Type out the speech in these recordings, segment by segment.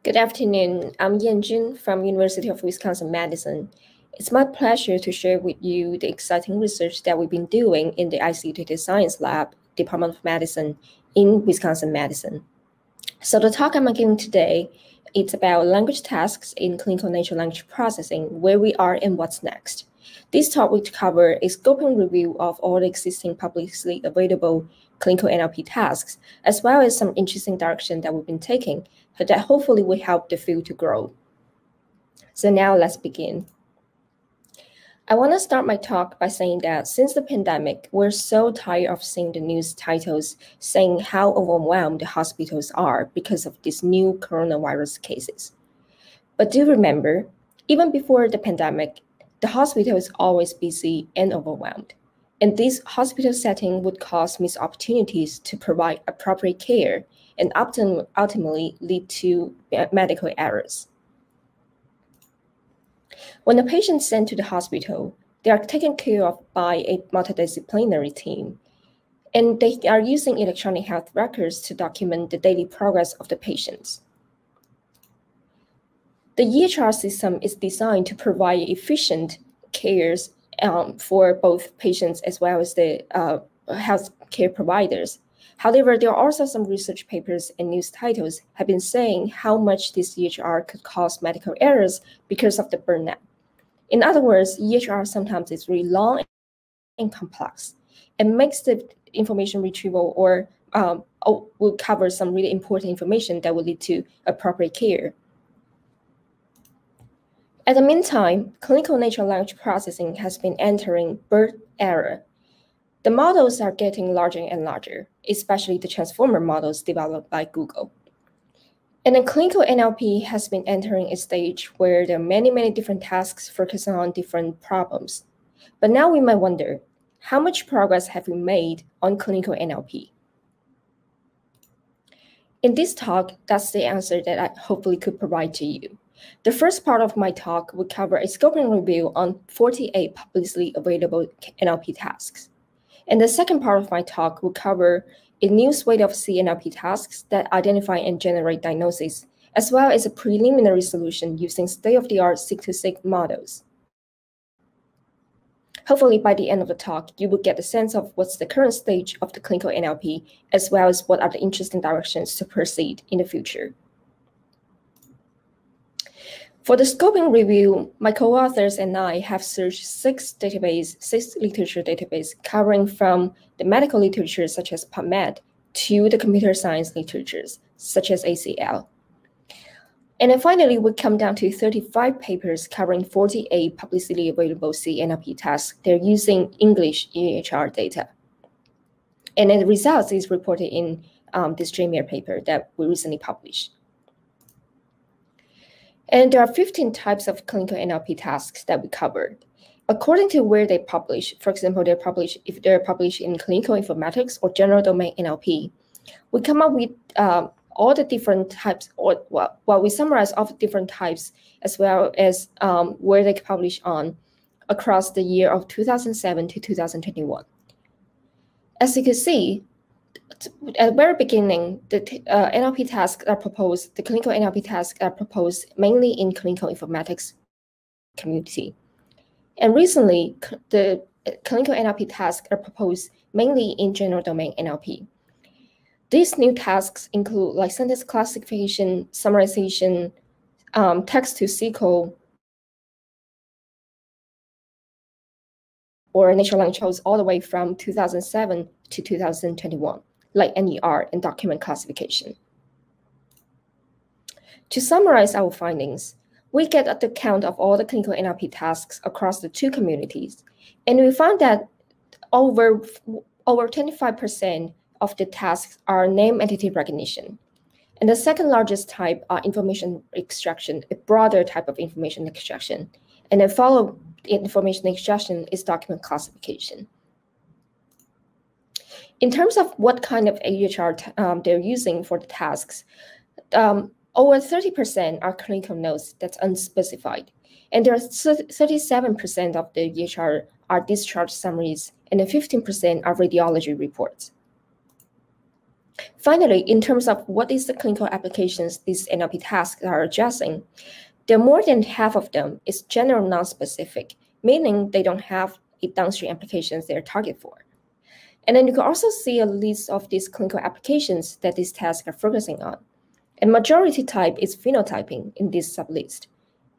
Good afternoon. I'm Yanjun from University of Wisconsin-Madison. It's my pleasure to share with you the exciting research that we've been doing in the ICU Data Science Lab, Department of Medicine in Wisconsin-Madison. So the talk I'm giving today, it's about language tasks in clinical natural language processing, where we are and what's next. This talk will cover a scoping review of all the existing publicly available clinical NLP tasks, as well as some interesting direction that we've been taking that hopefully will help the field to grow. So now let's begin. I want to start my talk by saying that since the pandemic, we're so tired of seeing the news titles saying how overwhelmed the hospitals are because of these new coronavirus cases. But do remember, even before the pandemic, the hospital is always busy and overwhelmed. And this hospital setting would cause missed opportunities to provide appropriate care and ultimately lead to medical errors. When a patient is sent to the hospital, they are taken care of by a multidisciplinary team, and they are using electronic health records to document the daily progress of the patients. The EHR system is designed to provide efficient cares for both patients as well as the healthcare providers. However, there are also some research papers and news titles have been saying how much this EHR could cause medical errors because of the burnout. In other words, EHR sometimes is really long and complex and makes the information retrieval or will cover some really important information that will lead to appropriate care. At the meantime, clinical natural language processing has been entering birth era. The models are getting larger and larger, especially the transformer models developed by Google. And the clinical NLP has been entering a stage where there are many different tasks focusing on different problems. But now we might wonder, how much progress have we made on clinical NLP? In this talk, that's the answer that I hopefully could provide to you. The first part of my talk will cover a scoping review on 48 publicly available NLP tasks. And the second part of my talk will cover a new suite of CNLP tasks that identify and generate diagnoses, as well as a preliminary solution using state-of-the-art seq-to-seq models. Hopefully, by the end of the talk, you will get a sense of what's the current stage of the clinical NLP, as well as what are the interesting directions to proceed in the future. For the scoping review, my co-authors and I have searched six literature databases covering from the medical literature such as PubMed to the computer science literatures such as ACL. And then finally, we come down to 35 papers covering 48 publicly available CNLP tasks. They're using English EHR data. And then the results is reported in this JMIR paper that we recently published. And there are 15 types of clinical NLP tasks that we covered. According to where they publish, for example, if they're published in clinical informatics or general domain NLP, we come up with all the different types, or we summarize all the different types, as well as where they publish on across the year of 2007 to 2021. As you can see, at the very beginning, the NLP tasks are proposed, the clinical NLP tasks are proposed mainly in clinical informatics community. And recently, the clinical NLP tasks are proposed mainly in general domain NLP. These new tasks include like sentence classification, summarization, text-to-SQL, or natural language codes all the way from 2007 to 2021. Like NER and document classification. To summarize our findings, we get the count of all the clinical NLP tasks across the two communities, and we found that over 25% of the tasks are name entity recognition. And the second largest type are information extraction, a broader type of information extraction. And then follow information extraction is document classification. In terms of what kind of EHR they're using for the tasks, over 30% are clinical notes that's unspecified. And there are 37% of the EHR are discharge summaries, and then 15% are radiology reports. Finally, in terms of what is the clinical applications these NLP tasks are addressing, there are more than half of them is general non-specific, meaning they don't have a downstream applications they're targeted for. And then you can also see a list of these clinical applications that these tasks are focusing on. And majority type is phenotyping in this sublist,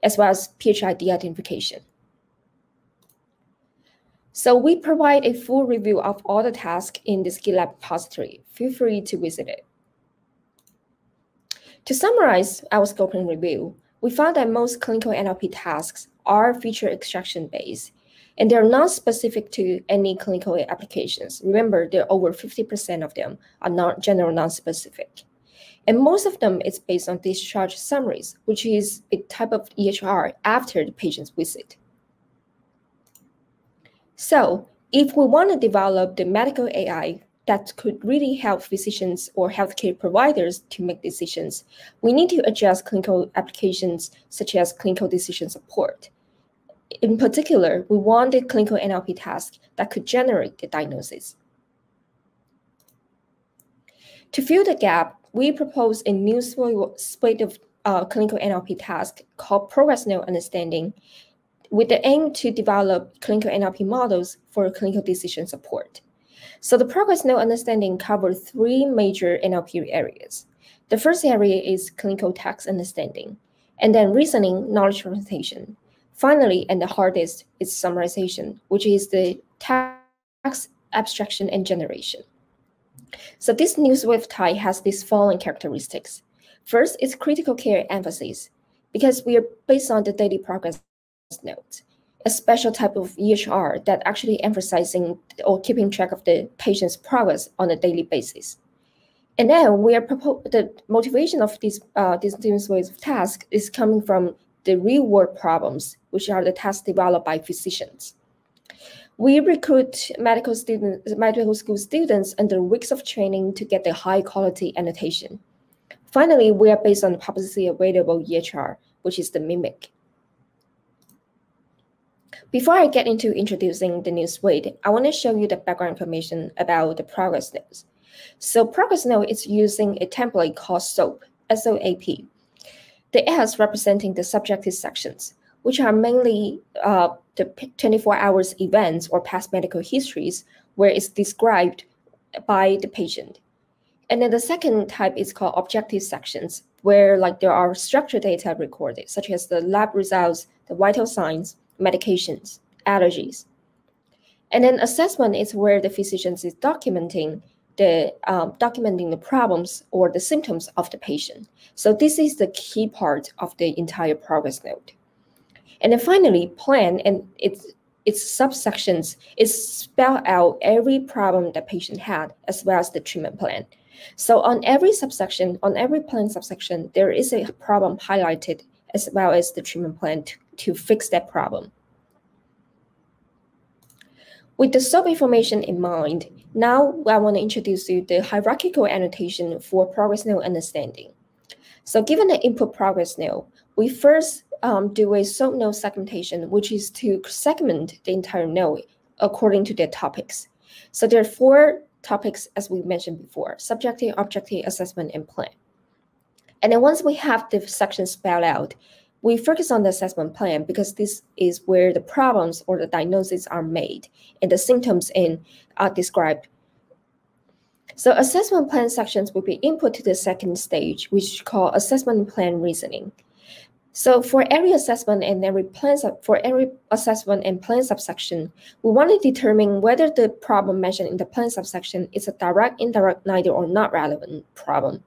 as well as PHID identification. So we provide a full review of all the tasks in this GitLab repository. Feel free to visit it. To summarize our scope and review, we found that most clinical NLP tasks are feature extraction based, and they're not specific to any clinical applications. Remember, there are over 50% of them are not general non-specific. And most of them is based on discharge summaries, which is a type of EHR after the patient's visit. So if we want to develop the medical AI that could really help physicians or healthcare providers to make decisions, we need to address clinical applications such as clinical decision support. In particular, we want a clinical NLP task that could generate the diagnosis. To fill the gap, we propose a new suite of clinical NLP tasks called Progress Note Understanding, with the aim to develop clinical NLP models for clinical decision support. So the Progress Note Understanding covers three major NLP areas. The first area is clinical text understanding, and then reasoning, knowledge representation. Finally, and the hardest, is summarization, which is the text abstraction and generation. So this new Swift type has these following characteristics. First, it's critical care emphasis, because we are based on the daily progress note, a special type of EHR that actually emphasizing or keeping track of the patient's progress on a daily basis. And then we are the motivation of these ways of task is coming from the real-world problems, which are the tasks developed by physicians. We recruit medical school students under weeks of training to get the high-quality annotation. Finally, we are based on the publicly available EHR, which is the Mimic. Before I get into introducing the new suite, I want to show you the background information about the Progress Notes. So Progress Note is using a template called SOAP, S-O-A-P. The S representing the subjective sections, which are mainly the 24 hours events or past medical histories where it's described by the patient. And then the second type is called objective sections, where there are structured data recorded, such as the lab results, the vital signs, medications, allergies. And then assessment is where the physician is documenting the problems or the symptoms of the patient. So this is the key part of the entire Progress Note. And then finally, plan and its subsections is spell out every problem the patient had, as well as the treatment plan. So on every subsection, on every plan subsection, there is a problem highlighted, as well as the treatment plan to fix that problem. With the SOAP information in mind, now I want to introduce you the hierarchical annotation for Progress Note understanding. So given the input Progress Note, we first do a SOAP note segmentation, which is to segment the entire note according to their topics. So there are 4 topics, as we mentioned before: subjective, objective, assessment, and plan. And then once we have the sections spelled out, we focus on the assessment plan because this is where the problems or the diagnoses are made and the symptoms are described. So assessment plan sections will be input to the second stage, which is called assessment plan reasoning. So for every assessment and every plan subsection, we want to determine whether the problem mentioned in the plan subsection is a direct, indirect, neither, or not relevant problem.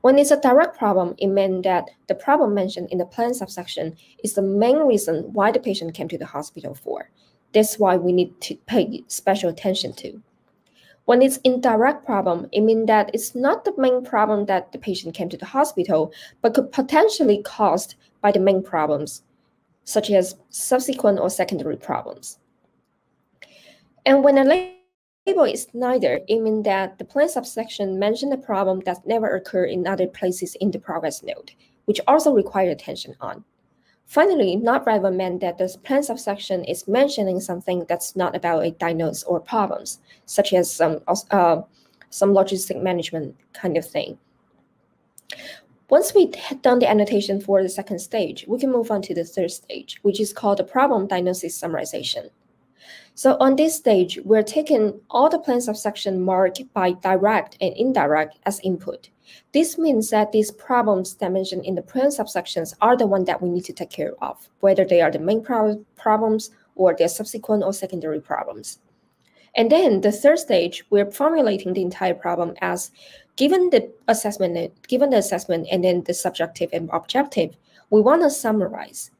When it's a direct problem, it means that the problem mentioned in the plan subsection is the main reason why the patient came to the hospital for. That's why we need to pay special attention to. When it's indirect problem, it means that it's not the main problem that the patient came to the hospital, but could potentially caused by the main problems, such as subsequent or secondary problems. And when a label is neither, it means that the plan subsection mentioned a problem that never occurred in other places in the Progress Note, which also require attention on. Finally, not relevant meant that the plan subsection is mentioning something that's not about a diagnosis or problems, such as some logistic management kind of thing. Once we had done the annotation for the second stage, we can move on to the third stage, which is called the problem diagnosis summarization. So on this stage, we're taking all the plans of section marked by direct and indirect as input. This means that these problems that mentioned in the plan subsections are the ones that we need to take care of, whether they are the main problems or their subsequent or secondary problems. And then the third stage, we're formulating the entire problem as given the assessment and then the subjective and objective, we want to summarize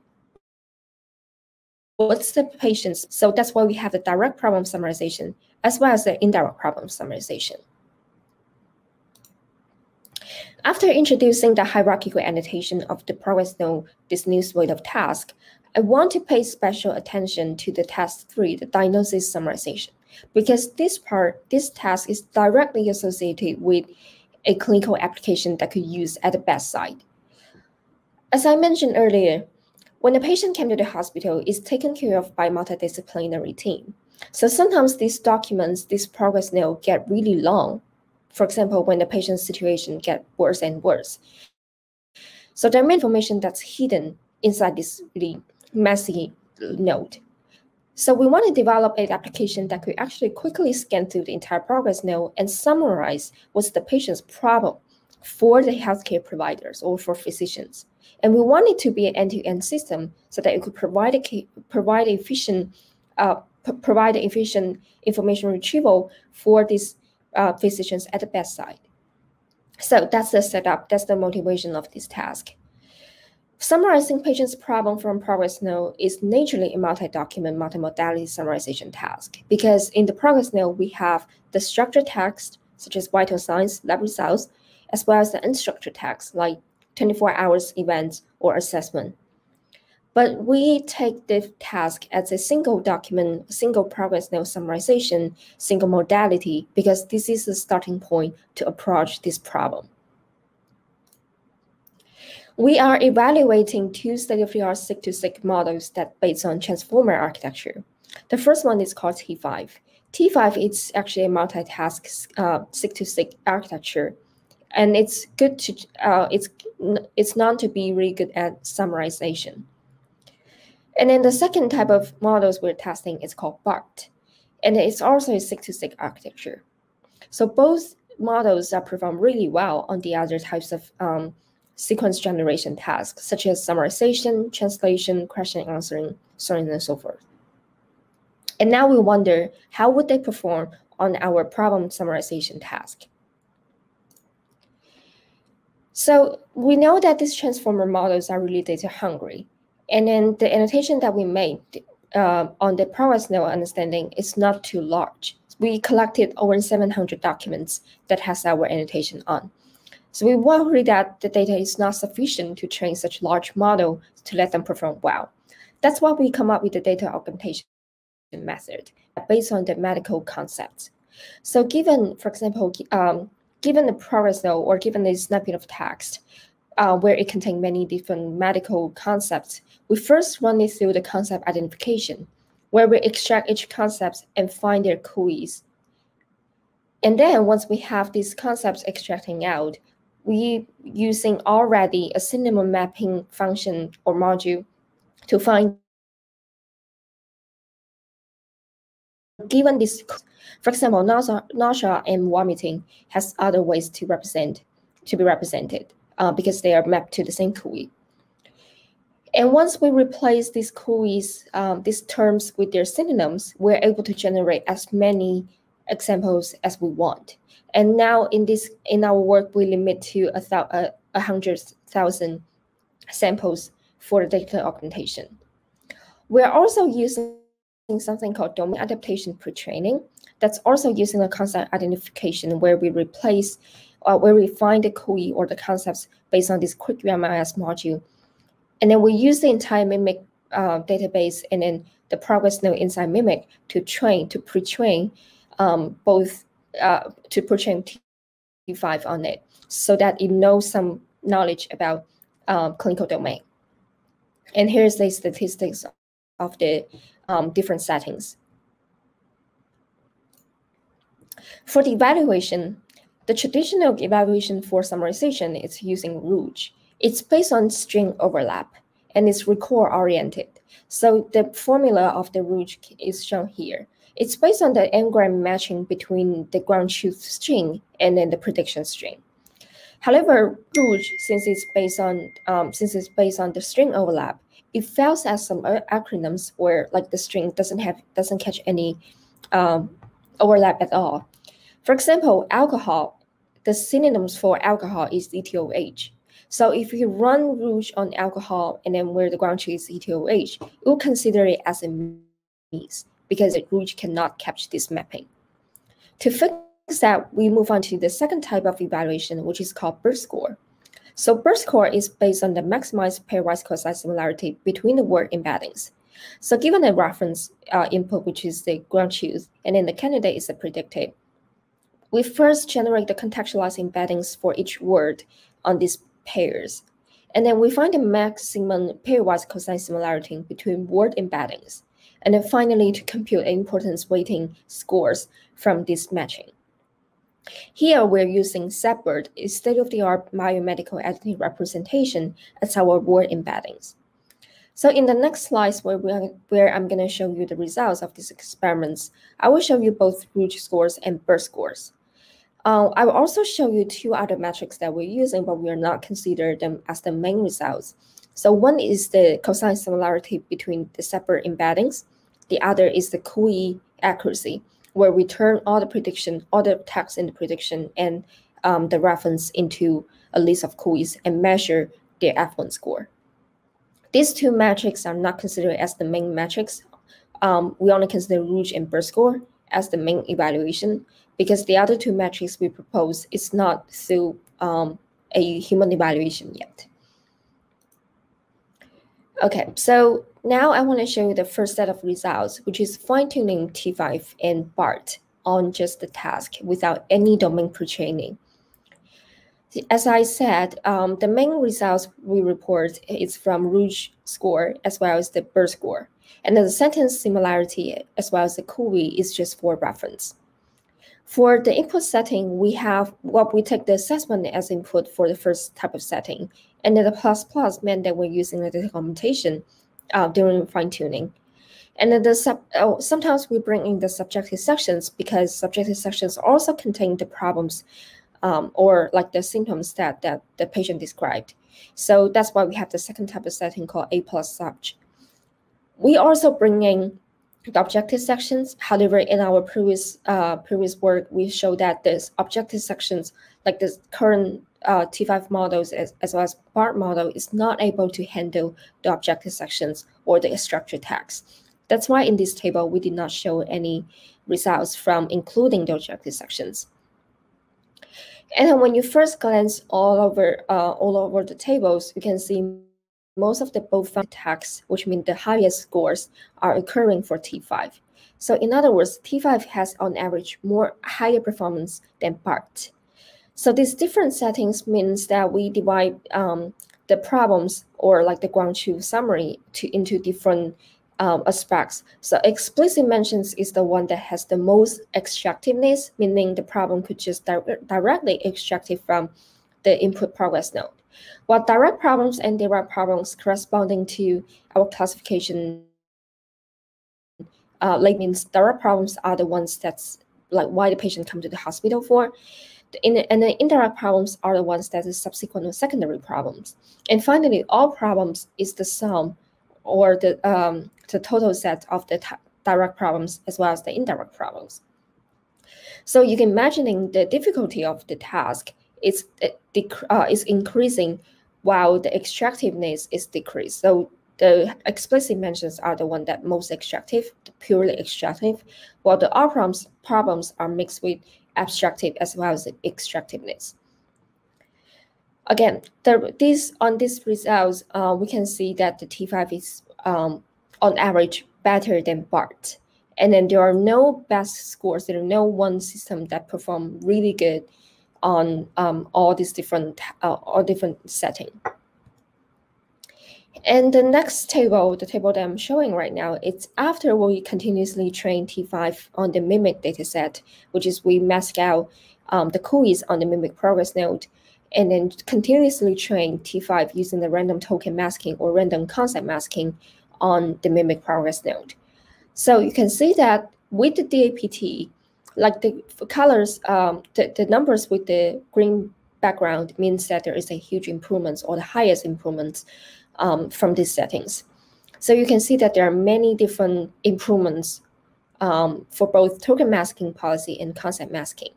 what's the patient's. So that's why we have the direct problem summarization as well as the indirect problem summarization. After introducing the hierarchical annotation of the progress note, this new suite of tasks, I want to pay special attention to the task 3, the diagnosis summarization, because this task is directly associated with a clinical application that could use at the bedside. As I mentioned earlier, when a patient came to the hospital, it's taken care of by a multidisciplinary team. So sometimes these documents, this progress note, get really long. For example, when the patient's situation gets worse and worse. So there are many information that's hidden inside this really messy note. So we want to develop an application that could actually quickly scan through the entire progress note and summarize what's the patient's problem for the healthcare providers or for physicians. And we want it to be an end-to-end system so that it could provide efficient information retrieval for these physicians at the bedside. So that's the setup, that's the motivation of this task. Summarizing patient's problem from progress note is naturally a multi-document, multimodality summarization task because in the progress note, we have the structured text, such as vital signs, lab results, as well as the unstructured text, like 24 hours events or assessment. But we take the task as a single document, single progress note summarization, single modality, because this is the starting point to approach this problem. We are evaluating two state-of-the-art seq-to-seq models that based on transformer architecture. The first one is called T5. T5 is actually a multitask seq-to-seq architecture, and it's good to it's known to be really good at summarization. And then the second type of models we're testing is called BART, and it's also a seq-to-seq architecture. So both models are performed really well on the other types of sequence generation tasks, such as summarization, translation, question answering, so on and so forth. And now we wonder, how would they perform on our problem summarization task? So we know that these transformer models are really data hungry. And then the annotation that we made on the progress note understanding is not too large. We collected over 700 documents that has our annotation on. So we worry that the data is not sufficient to train such large model to let them perform well. That's why we come up with the data augmentation method based on the medical concepts. So given, for example, given the progress note or given the snippet of text where it contains many different medical concepts, we first run it through the concept identification, where we extract each concept and find their COEs. And then once we have these concepts extracting out, we using already a synonym mapping function or module to find, given this, for example, nausea and vomiting has other ways to be represented because they are mapped to the same COE. And once we replace these COEs, these terms with their synonyms, we're able to generate as many examples as we want. And now in our work, we limit to 100,000 samples for the data augmentation. We're also using something called domain adaptation pre-training. That's also using the concept identification where we replace, where we find the COE or the concepts based on this quick UMLS module. And then we use the entire Mimic database and then the progress note inside Mimic to pre-train to pre-train T5 on it so that it knows some knowledge about clinical domain. And here's the statistics of the different settings. For the evaluation, The traditional evaluation for summarization is using Rouge. It's based on string overlap, and it's record-oriented. So the formula of the Rouge is shown here. It's based on the n-gram matching between the ground truth string and then the prediction string. However, Rouge, since it's based on the string overlap, it fails at some acronyms where like the string doesn't catch any overlap at all. For example, alcohol, the synonyms for alcohol is ETOH. So if you run Rouge on alcohol and then where the ground truth is ETOH, it will consider it as a miss because Rouge cannot catch this mapping. To fix that, we move on to the second type of evaluation, which is called BERT score. So BERT score is based on the maximized pairwise cosine similarity between the word embeddings. So given a reference input, which is the ground truth, and then the candidate is the predicted, we first generate the contextualized embeddings for each word on these pairs. And then we find the maximum pairwise cosine similarity between word embeddings. And then finally, to compute importance weighting scores from this matching. Here, we're using ZBERT, a state-of-the-art biomedical entity representation, as our word embeddings. So in the next slides, where I'm going to show you the results of these experiments, I will show you both Rouge scores and BERT scores. I will also show you two other metrics that we're using, but we are not consider them as the main results. So one is the cosine similarity between the separate embeddings. The other is the QE accuracy, where we turn all the text in the prediction and the reference into a list of QEs and measure their F1 score. These two metrics are not considered as the main metrics. We only consider Rouge and BERT score as the main evaluation because the other two metrics we propose is not through a human evaluation yet. Okay, so now I want to show you the first set of results, which is fine-tuning T5 and BART on just the task without any domain pre-training. As I said, the main results we report is from Rouge score as well as the BERT score. And the sentence similarity as well as the QE is just for reference. For the input setting, we take the assessment as input for the first type of setting. And then the ++ meant that we're using the data computation during fine-tuning. And then sometimes we bring in the subjective sections because subjective sections also contain the problems or like the symptoms that the patient described. So that's why we have the second type of setting called A+Subj. We also bring in the objective sections. However, in our previous work, we showed that this objective sections, like the current T5 models as well as BART model, is not able to handle the objective sections or the structured text. That's why in this table, we did not show any results from including the objective sections. And then when you first glance all over the tables, you can see most of the both texts, which mean the highest scores, are occurring for T5. So in other words, T5 has on average higher performance than BART. So these different settings means that we divide the problems or like the ground truth summary into different aspects. So explicit mentions is the one that has the most extractiveness, meaning the problem could just directly extract it from the input progress node. While direct problems and indirect problems corresponding to our classification, like means direct problems are the ones that's like why the patient come to the hospital for. And the indirect problems are the ones that is subsequent or secondary problems. And finally, all problems is the sum or the total set of the direct problems as well as the indirect problems. So you can imagine the difficulty of the task is increasing while the extractiveness is decreased. So the explicit mentions are the one that most extractive, purely extractive, while the all problems are mixed with abstractive as well as extractiveness. Again, on these results, we can see that the T5 is on average better than BART. And then there are no best scores. There are no one system that perform really good on all these different settings. And the next table, the table that I'm showing right now, it's after we continuously train T5 on the mimic dataset, which is we mask out the quiz on the mimic progress node, and then continuously train T5 using the random token masking or random concept masking on the mimic progress node. So you can see that with the DAPT, like the colors, the numbers with the green background means that there is a huge improvement or the highest improvements from these settings. So you can see that there are many different improvements for both token masking policy and concept masking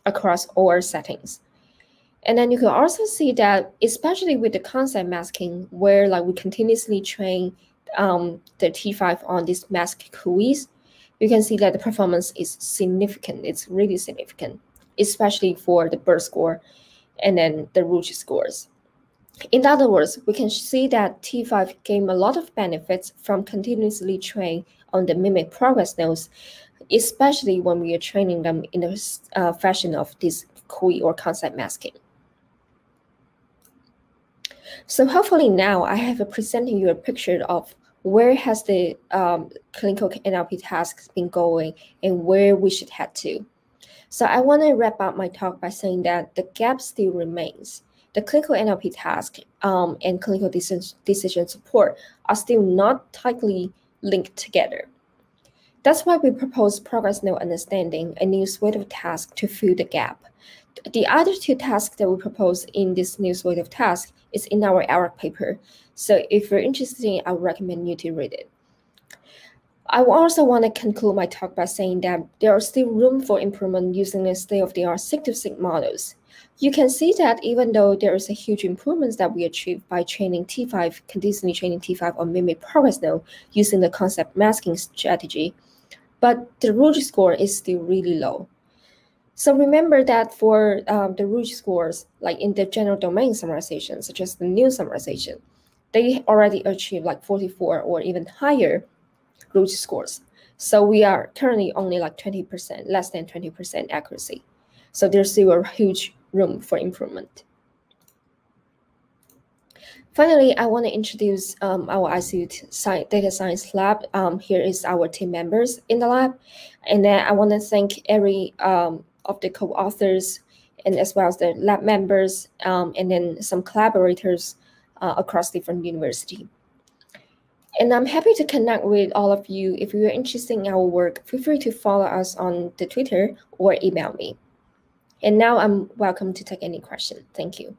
across all settings. And then you can also see that, especially with the concept masking, where like we continuously train the T5 on this mask quiz, you can see that the performance is significant. It's really significant, especially for the BERT score and then the Rouge scores. In other words, we can see that T5 gained a lot of benefits from continuously train on the mimic progress nodes, especially when we are training them in the fashion of this quiz or concept masking. So hopefully now I have presented you a picture of where has the clinical NLP tasks been going and where we should head to. So I want to wrap up my talk by saying that the gap still remains. The clinical NLP task and clinical decision support are still not tightly linked together. That's why we propose progress node understanding, a new suite of tasks to fill the gap. The other two tasks that we propose in this new suite of tasks is in our ERIC paper. So if you're interested in it, I would recommend you to read it. I also want to conclude my talk by saying that there is still room for improvement using the state-of-the-art 6-to-6 models. You can see that even though there is a huge improvements that we achieved by training T5, continuously training T5 on mimic progress node using the concept masking strategy, but the Rouge score is still really low. So remember that for the Rouge scores, like in the general domain summarization, such as the new summarization, they already achieved like 44 or even higher Rouge scores. So we are currently only like 20%, less than 20% accuracy. So there's still a huge room for improvement. Finally, I want to introduce our ICU Data Science Lab. Here is our team members in the lab. And then I want to thank every of the co-authors and as well as the lab members and then some collaborators across different universities. And I'm happy to connect with all of you. If you're interested in our work, feel free to follow us on the Twitter or email me. And now I'm welcome to take any question. Thank you.